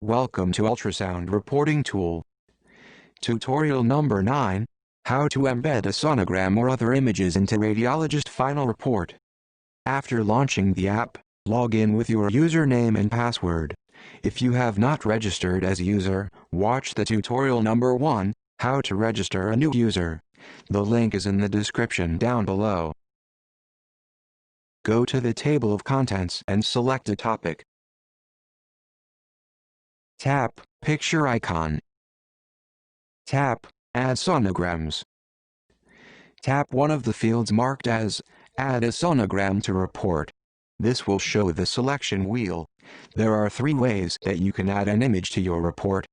Welcome to Ultrasound Reporting Tool. Tutorial number 9, How to embed a sonogram or other images into radiologist final report. After launching the app, log in with your username and password. If you have not registered as a user, watch the tutorial number 1, How to register a new user. The link is in the description down below. Go to the table of contents and select a topic. Tap Picture icon. Tap Add sonograms. Tap one of the fields marked as Add a sonogram to report. This will show the selection wheel. There are 3 ways that you can add an image to your report.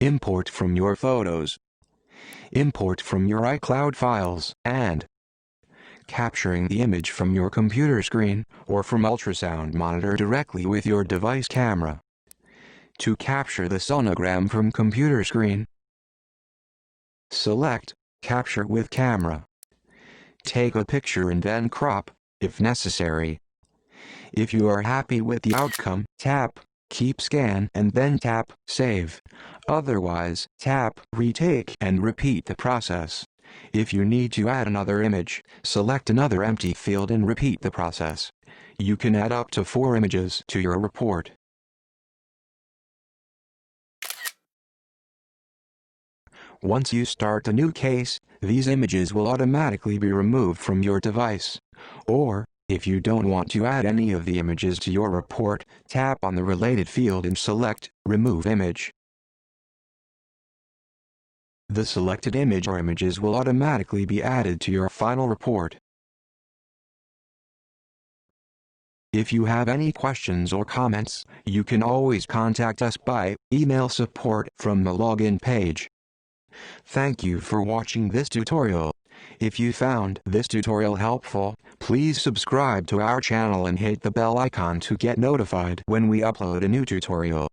Import from your photos, import from your iCloud files, and capturing the image from your computer screen or from ultrasound monitor directly with your device camera. To capture the sonogram from computer screen, select Capture with Camera. Take a picture and then crop, if necessary. If you are happy with the outcome, tap Keep Scan and then tap Save. Otherwise, tap Retake and repeat the process. If you need to add another image, select another empty field and repeat the process. You can add up to 4 images to your report. Once you start a new case, these images will automatically be removed from your device. Or, if you don't want to add any of the images to your report, tap on the related field and select Remove Image. The selected image or images will automatically be added to your final report. If you have any questions or comments, you can always contact us by email support from the login page. Thank you for watching this tutorial. If you found this tutorial helpful, please subscribe to our channel and hit the bell icon to get notified when we upload a new tutorial.